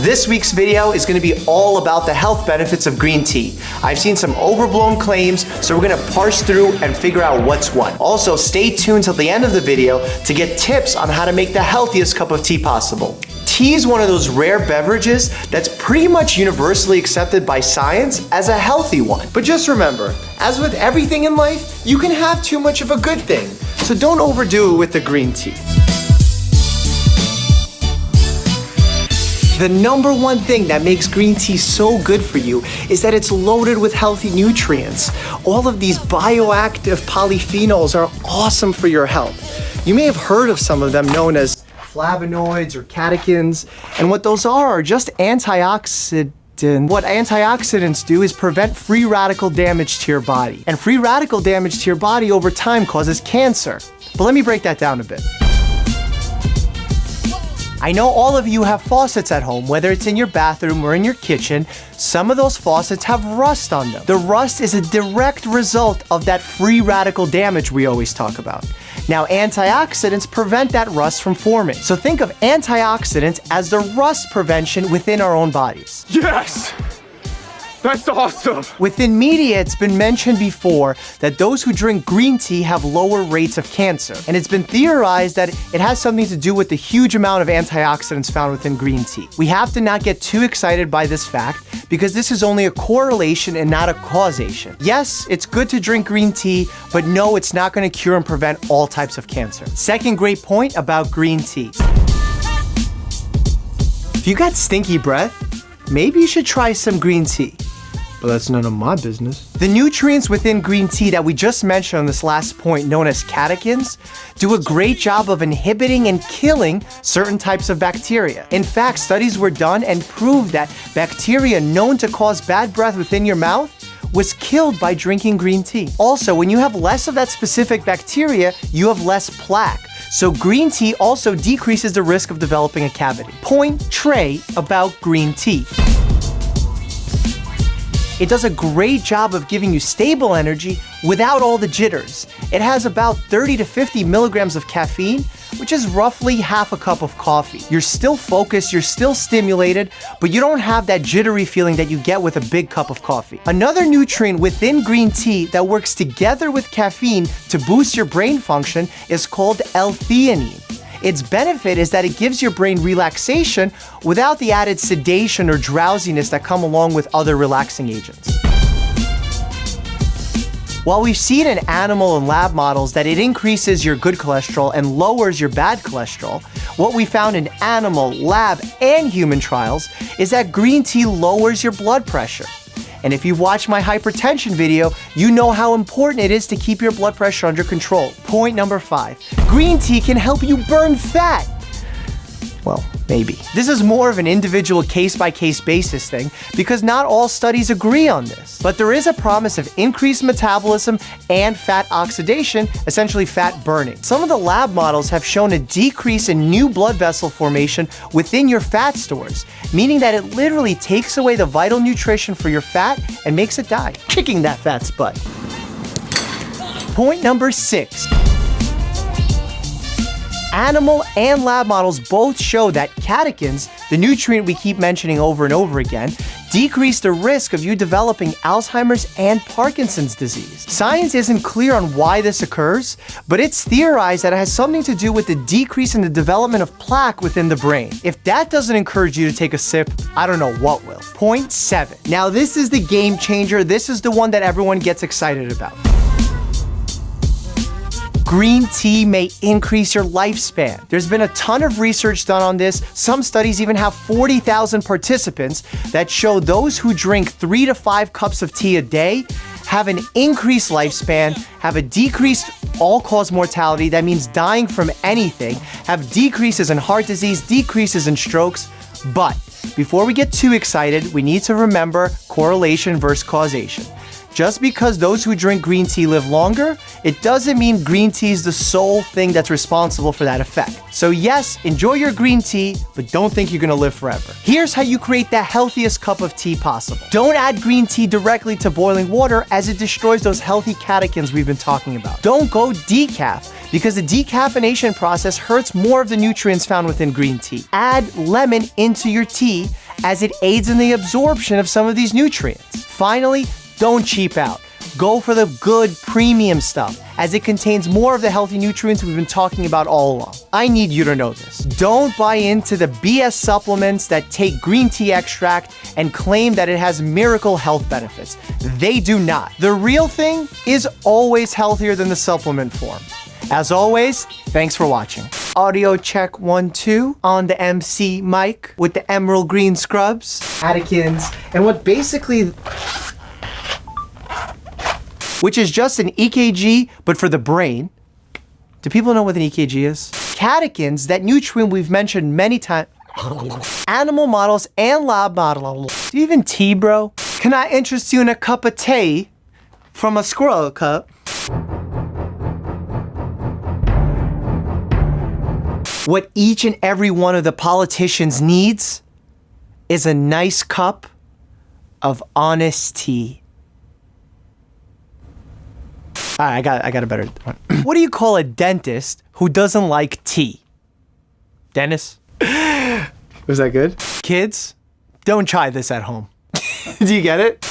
This week's video is going to be all about the health benefits of green tea. I've seen some overblown claims, so we're going to parse through and figure out what's what. Also, stay tuned till the end of the video to get tips on how to make the healthiest cup of tea possible. Tea is one of those rare beverages that's pretty much universally accepted by science as a healthy one. But just remember, as with everything in life, you can have too much of a good thing. So don't overdo it with the green tea. The number one thing that makes green tea so good for you is that it's loaded with healthy nutrients. All of these bioactive polyphenols are awesome for your health. You may have heard of some of them known as flavonoids or catechins, and what those are just antioxidants. What antioxidants do is prevent free radical damage to your body. And free radical damage to your body over time causes cancer. But let me break that down a bit. I know all of you have faucets at home, whether it's in your bathroom or in your kitchen. Some of those faucets have rust on them. The rust is a direct result of that free radical damage we always talk about. Now, antioxidants prevent that rust from forming. So think of antioxidants as the rust prevention within our own bodies. Yes! That's awesome! Within media, it's been mentioned before that those who drink green tea have lower rates of cancer. And it's been theorized that it has something to do with the huge amount of antioxidants found within green tea. We have to not get too excited by this fact because this is only a correlation and not a causation. Yes, it's good to drink green tea, but no, it's not going to cure and prevent all types of cancer. Second great point about green tea. If you got stinky breath, maybe you should try some green tea. But that's none of my business. The nutrients within green tea that we just mentioned on this last point, known as catechins, do a great job of inhibiting and killing certain types of bacteria. In fact, studies were done and proved that bacteria known to cause bad breath within your mouth was killed by drinking green tea. Also, when you have less of that specific bacteria, you have less plaque. So green tea also decreases the risk of developing a cavity. Point Trey about green tea. It does a great job of giving you stable energy without all the jitters. It has about 30 to 50 milligrams of caffeine, which is roughly half a cup of coffee. You're still focused, you're still stimulated, but you don't have that jittery feeling that you get with a big cup of coffee. Another nutrient within green tea that works together with caffeine to boost your brain function is called L-theanine. Its benefit is that it gives your brain relaxation without the added sedation or drowsiness that come along with other relaxing agents. While we've seen in animal and lab models that it increases your good cholesterol and lowers your bad cholesterol, what we found in animal, lab, and human trials is that green tea lowers your blood pressure. And if you've watched my hypertension video, you know how important it is to keep your blood pressure under control. Point number 5, green tea can help you burn fat. Well, maybe. This is more of an individual case-by-case basis thing because not all studies agree on this. But there is a promise of increased metabolism and fat oxidation, essentially fat burning. Some of the lab models have shown a decrease in new blood vessel formation within your fat stores, meaning that it literally takes away the vital nutrition for your fat and makes it die, kicking that fat's butt. Point number 6. Animal and lab models both show that catechins, the nutrient we keep mentioning over and over again, decrease the risk of you developing Alzheimer's and Parkinson's disease. Science isn't clear on why this occurs, but it's theorized that it has something to do with the decrease in the development of plaque within the brain. If that doesn't encourage you to take a sip, I don't know what will. Point 7. Now this is the game changer. This is the one that everyone gets excited about. Green tea may increase your lifespan. There's been a ton of research done on this. Some studies even have 40,000 participants that show those who drink 3 to 5 cups of tea a day have an increased lifespan, have a decreased all-cause mortality, that means dying from anything, have decreases in heart disease, decreases in strokes. But before we get too excited, we need to remember correlation versus causation. Just because those who drink green tea live longer, it doesn't mean green tea is the sole thing that's responsible for that effect. So yes, enjoy your green tea, but don't think you're gonna live forever. Here's how you create the healthiest cup of tea possible. Don't add green tea directly to boiling water, as it destroys those healthy catechins we've been talking about. Don't go decaf, because the decaffeination process hurts more of the nutrients found within green tea. Add lemon into your tea, as it aids in the absorption of some of these nutrients. Finally, don't cheap out. Go for the good premium stuff, as it contains more of the healthy nutrients we've been talking about all along. I need you to know this. Don't buy into the BS supplements that take green tea extract and claim that it has miracle health benefits. They do not. The real thing is always healthier than the supplement form. As always, thanks for watching. Audio check 1, 2 on the MC mic with the emerald green scrubs, catechins, and what basically, which is just an EKG, but for the brain. Do people know what an EKG is? Catechins, that nutrient we've mentioned many times. Animal models and lab models. Do you even tea, bro? Can I interest you in a cup of tea from a squirrel cup? What each and every one of the politicians needs is a nice cup of honest tea. All right, I got a better one. What do you call a dentist who doesn't like tea? Dennis? Was that good? Kids, don't try this at home. Do you get it?